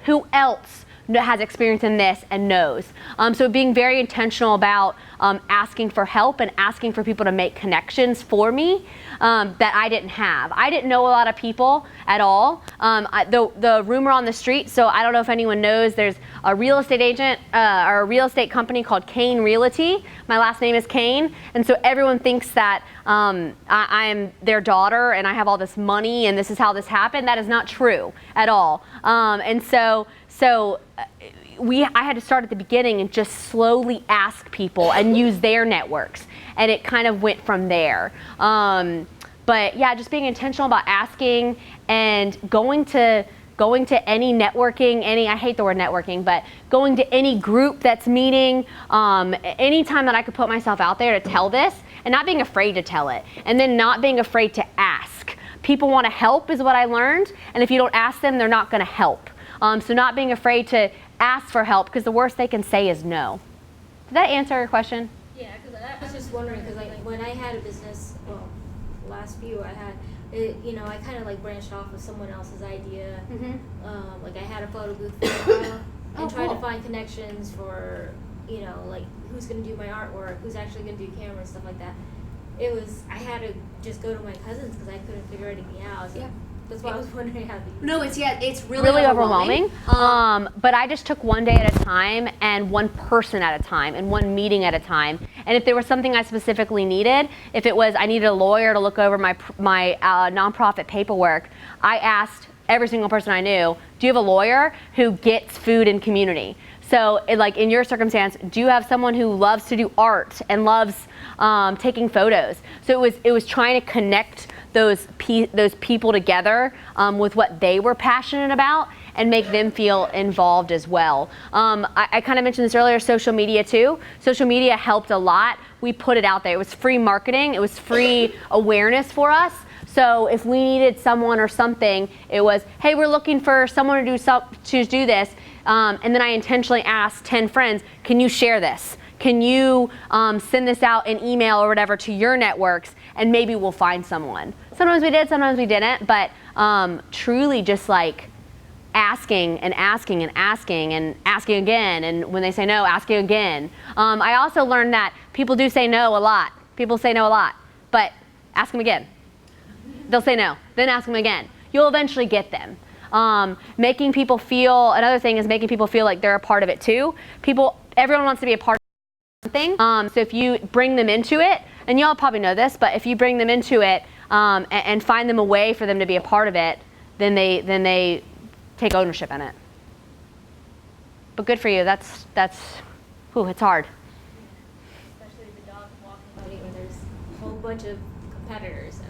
who else has experience in this and knows. So being very intentional about asking for help and asking for people to make connections for me that I didn't have. I didn't know a lot of people at all. The rumor on the street, so I don't know if anyone knows, there's a real estate agent or a real estate company called Kane Realty. My last name is Kane, and so everyone thinks that I am their daughter and I have all this money and this is how this happened. That is not true at all. And so I had to start at the beginning and just slowly ask people and use their networks, and it kind of went from there. But yeah, just being intentional about asking and going to any networking, I hate the word networking, but going to any group that's meeting, anytime that I could put myself out there to tell this and not being afraid to tell it, and then not being afraid to ask. People want to help is what I learned, and if you don't ask them, they're not going to help. So not being afraid to ask for help, because the worst they can say is no. Did that answer your question?
Yeah, because I was just wondering, because like when I had a business, well, last few I had, I kind of like branched off of someone else's idea. Like I had a photo booth for a while and tried to find connections for, like who's going to do my artwork, who's actually going to do camera and stuff like that. I had to just go to my cousins because I couldn't figure anything out. So that's why I was wondering how.
No, it's really overwhelming. But I just took one day at a time and one person at a time and one meeting at a time. And if there was something I specifically needed, if it was I needed a lawyer to look over my nonprofit paperwork, I asked every single person I knew, do you have a lawyer who gets food and community? So like in your circumstance, do you have someone who loves to do art and loves taking photos? So it was trying to connect those people together with what they were passionate about and make them feel involved as well. I kind of mentioned this earlier, social media too. Social media helped a lot. We put it out there. It was free marketing. It was free awareness for us. So if we needed someone or something, it was, hey, we're looking for someone to do this. And then I intentionally asked 10 friends, can you share this? Can you send this out in email or whatever to your networks, and maybe we'll find someone. Sometimes we did, sometimes we didn't, but truly just like asking and asking and asking and asking again, and when they say no, asking again. I also learned that people do say no a lot. People say no a lot, but ask them again. They'll say no, then ask them again. You'll eventually get them. Making people feel, another thing is making people feel like they're a part of it too. Everyone wants to be a part of something. So if you bring them into it, and y'all probably know this, but if you bring them into it and find them a way for them to be a part of it, then they take ownership in it. But good for you. It's hard.
Especially the dog walking buddy when there's a whole bunch of competitors. So.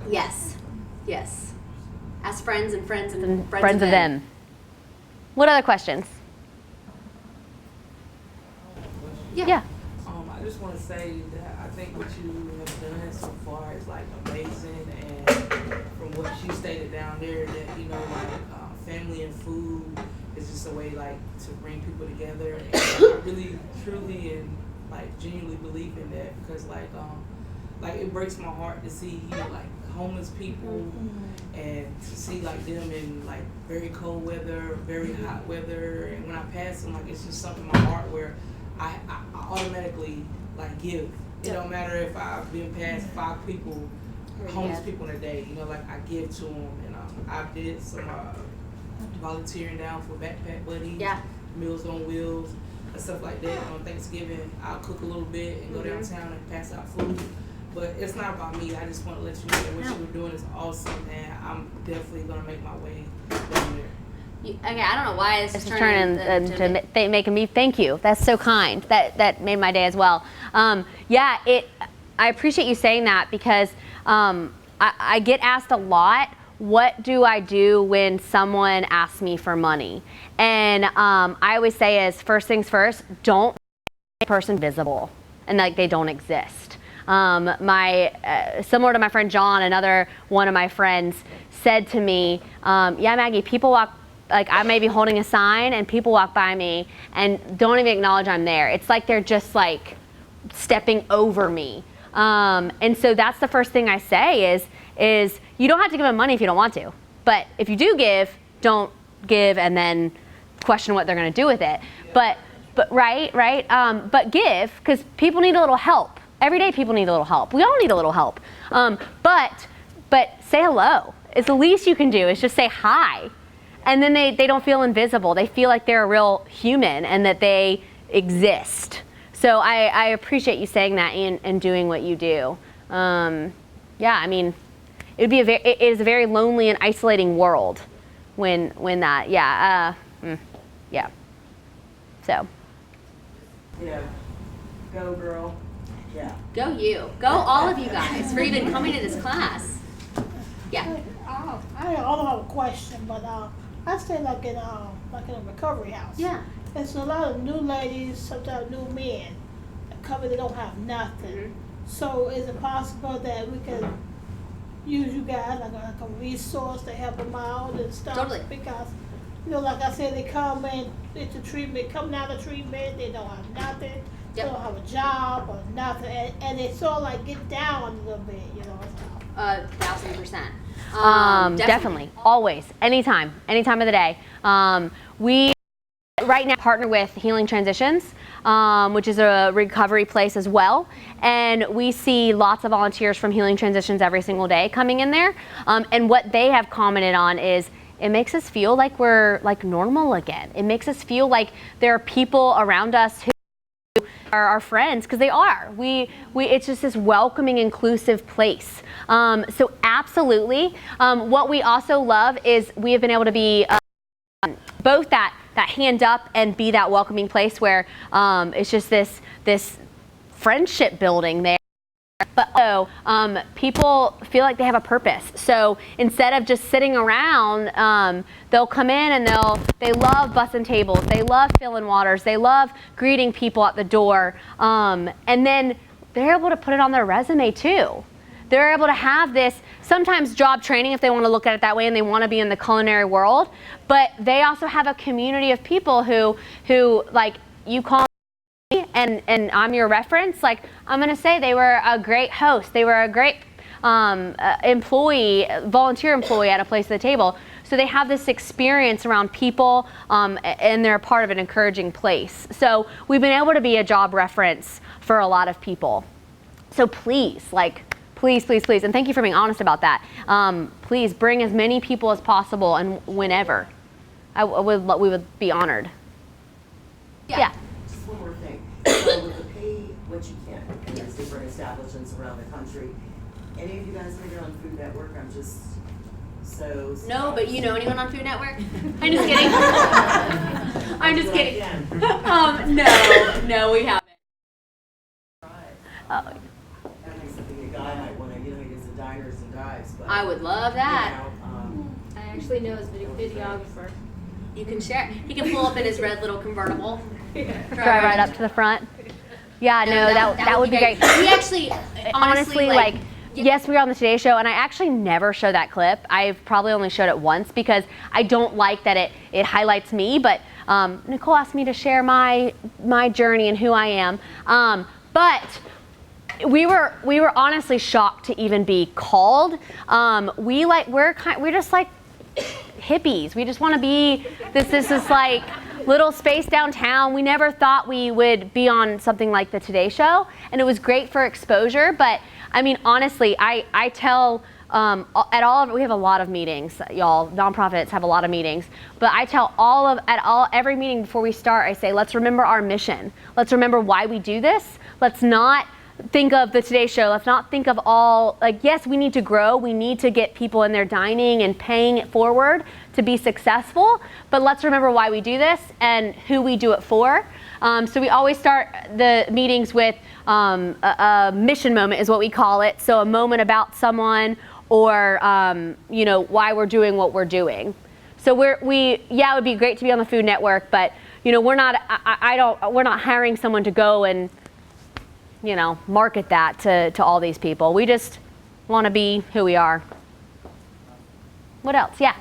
Yes. As friends and friends and friends of them. What other questions? Yeah.
I just want to say that I think what you have done so far is like amazing, and from what you stated down there, that family and food is just a way like to bring people together, and I really, truly, and like genuinely believe in that, because like it breaks my heart to see like homeless people and to see like them in like very cold weather, very hot weather, and when I pass them, like it's just something in my heart where I automatically like give. It don't matter if I've been past 5 people, homeless people in a day, like I give to them. And I did some volunteering down for Backpack Buddies, Meals on Wheels, and stuff like that. On Thanksgiving, I'll cook a little bit and go downtown and pass out food. But it's not about me. I just want to let you know that what you were doing is awesome, and I'm definitely going to make my way down there.
Okay, I don't know why it's turning to making me thank you. That's so kind. That made my day as well. I appreciate you saying that, because I get asked a lot, what do I do when someone asks me for money? And I always say is, first things first, don't make a person visible and like they don't exist. Similar to my friend John, another one of my friends said to me, yeah, Maggie, people walk like I may be holding a sign and people walk by me and don't even acknowledge I'm there. It's like they're just like stepping over me. And so that's the first thing I say is you don't have to give them money if you don't want to. But if you do give, don't give and then question what they're going to do with it. But right. But give, because people need a little help. Every day people need a little help. We all need a little help. But say hello. It's the least you can do is just say hi. And then they don't feel invisible. They feel like they're a real human and that they exist. So I appreciate you saying that and doing what you do. Yeah, I mean, it is a very lonely and isolating world when that, yeah, yeah. So.
Yeah, go girl. Yeah.
Go you. Go all of you guys for even coming to this class. Yeah.
I don't have a question, but I stay like in a recovery house.
Yeah.
There's a lot of new ladies, sometimes new men that come in, they don't have nothing.
Mm-hmm.
So is it possible that we could use you guys like a resource to help them out and stuff?
Totally.
Because, like I said, they come in into treatment, coming out of treatment, they don't have nothing.
Yep.
They don't have a job or nothing, and they sort of like get down a little bit, and stuff.
1,000%. Definitely, always, anytime of the day. We right now partner with Healing Transitions, which is a recovery place as well, and we see lots of volunteers from Healing Transitions every single day coming in there, and what they have commented on is it makes us feel like we're like normal again. It makes us feel like there are people around us who are our friends, because they are. It's just this welcoming, inclusive place. So absolutely. What we also love is we have been able to be both that hand up and be that welcoming place where it's just this friendship building there. But also, people feel like they have a purpose. So instead of just sitting around, they'll come in and they love bussing tables, they love filling waters, they love greeting people at the door, and then they're able to put it on their resume too. They're able to have this sometimes job training if they want to look at it that way and they want to be in the culinary world, but they also have a community of people who like you call and I'm your reference, like I'm going to say they were a great host. They were a great volunteer employee at a place at the table. So they have this experience around people and they're part of an encouraging place. So we've been able to be a job reference for a lot of people. So please, please, and thank you for being honest about that. Please bring as many people as possible and whenever. We would be honored. Yeah.
Just one more thing. So with the pay what you can, and there's different establishments around the country. Any of you guys maybe on Food Network? I'm just so.
No, but you know anyone on Food Network? I'm just kidding. I'm just kidding. No, we haven't.
That makes something a guy might want to, he does the diners and dives. But,
I would love that.
I actually know his videographer.
You can share. He can pull up in his red little convertible.
Yeah.
Drive right up to the front. Yeah, no, that would be great. We actually, honestly, yes, we were on the Today Show, and I actually never show that clip. I've probably only showed it once because I don't like that it highlights me, but Nicole asked me to share my journey and who I am. But we were honestly shocked to even be called. We're just like hippies. We just want to be this is like little space downtown. We never thought we would be on something like the Today Show, and it was great for exposure. But I mean, honestly, I tell we have a lot of meetings, y'all. Nonprofits have a lot of meetings, but I tell every meeting before we start, I say, let's remember our mission. Let's remember why we do this. Let's not think of the Today Show. Let's not think of yes, we need to grow. We need to get people in there dining and paying it forward to be successful. But let's remember why we do this and who we do it for. So we always start the meetings with a mission moment is what we call it. So a moment about someone or, why we're doing what we're doing. So it would be great to be on the Food Network, but, we're not hiring someone to go and, market that to all these people. We just want to be who we are. What else? Yeah.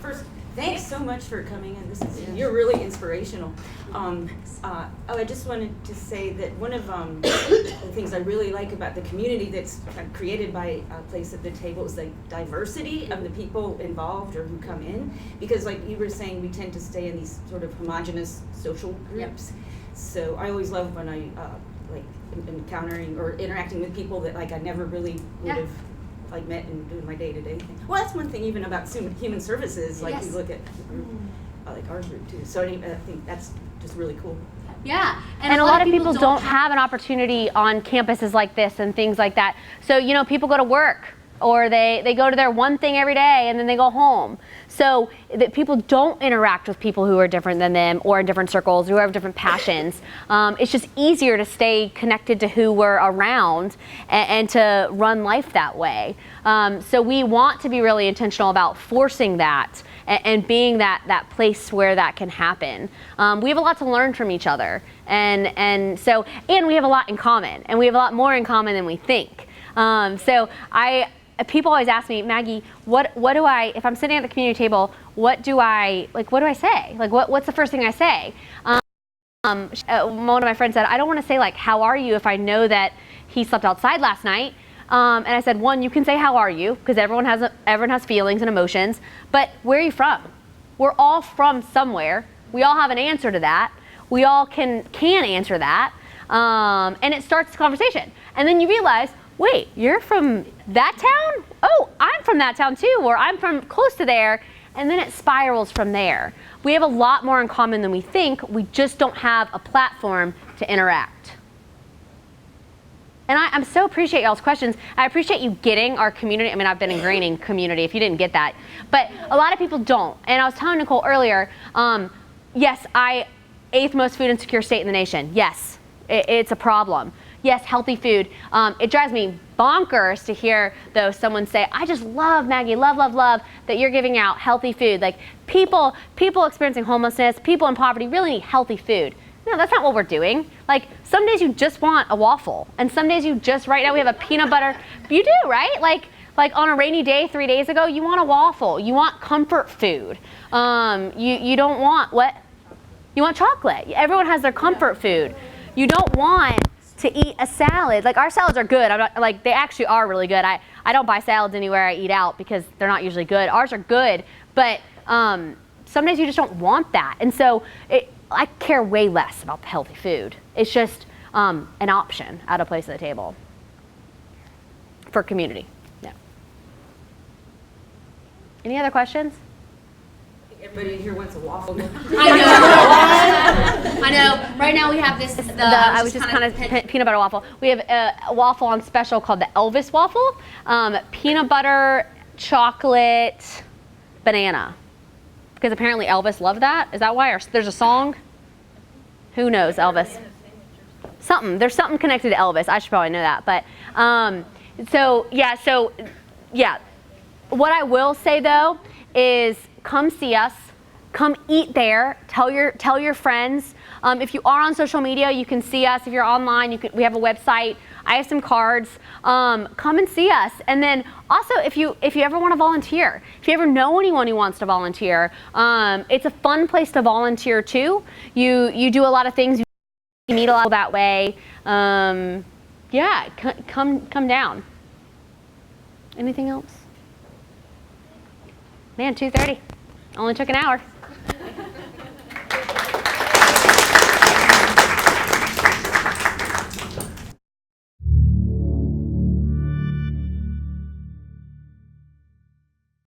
First, Thanks so much for coming in. You're really inspirational. I just wanted to say that one of the things I really like about the community that's created by A Place at the Table is the diversity of the people involved or who come in. Because like you were saying, we tend to stay in these sort of homogenous social groups. Yep. So I always love when I like encountering or interacting with people that like I never really would have like met and doing my day-to-day thing. Well, that's one thing even about human services. Like we look at like our group too. So I think that's just really cool.
Yeah, and a lot of people don't have an opportunity on campuses like this and things like that. So, you know, people go to work or they go to their one thing every day and then they go home. So that people don't interact with people who are different than them or in different circles, who have different passions. It's just easier to stay connected to who we're around and to run life that way. So we want to be really intentional about forcing that and being that place where that can happen. We have a lot to learn from each other, and we have a lot in common, and we have a lot more in common than we think. People always ask me, Maggie, what do I, if I'm sitting at the community table, what do I say? Like, what's the first thing I say? One of my friends said, I don't want to say like, how are you if I know that he slept outside last night. And I said, one, you can say how are you, because everyone has feelings and emotions, but where are you from? We're all from somewhere. We all have an answer to that. We all can answer that. And it starts the conversation. And then you realize, wait, you're from that town? Oh, I'm from that town too, or I'm from close to there. And then it spirals from there. We have a lot more in common than we think. We just don't have a platform to interact. And I so appreciate y'all's questions. I appreciate you getting our community. I mean, I've been ingraining community if you didn't get that. But a lot of people don't. And I was telling Nicole earlier, yes, 8th most food insecure state in the nation. Yes, it's a problem. Yes, healthy food. It drives me bonkers to hear, though, someone say, I just love, Maggie, love that you're giving out healthy food. Like people experiencing homelessness, people in poverty really need healthy food. No, that's not what we're doing. Like, some days you just want a waffle, and some days you just, right now we have a peanut butter. You do, right? Like on a rainy day 3 days ago, you want a waffle. You want comfort food. You don't want what? You want chocolate. Everyone has their comfort food. You don't want to eat a salad. Like, our salads are good. I'm not, like, they actually are really good. I don't buy salads anywhere I eat out because they're not usually good. Ours are good, but some days you just don't want that. And so I care way less about the healthy food. It's just an option at a place at the table for community. Yeah. Any other questions?
Everybody here wants a waffle.
I know. Right now we have this. I was just kind of peanut butter waffle. We have a waffle on special called the Elvis waffle. Peanut butter, chocolate, banana. Because apparently Elvis loved that. Is that why? Or there's a song? Who knows, Elvis? There's something connected to Elvis. I should probably know that. But so yeah. What I will say though is come see us. Come eat there. Tell your friends. If you are on social media, you can see us. If you're online, we have a website. I have some cards. Come and see us. And then also, if you ever want to volunteer, if you ever know anyone who wants to volunteer, it's a fun place to volunteer too. You do a lot of things. You meet a lot that way. Yeah, come down. Anything else? Man, 2:30. Only took an hour.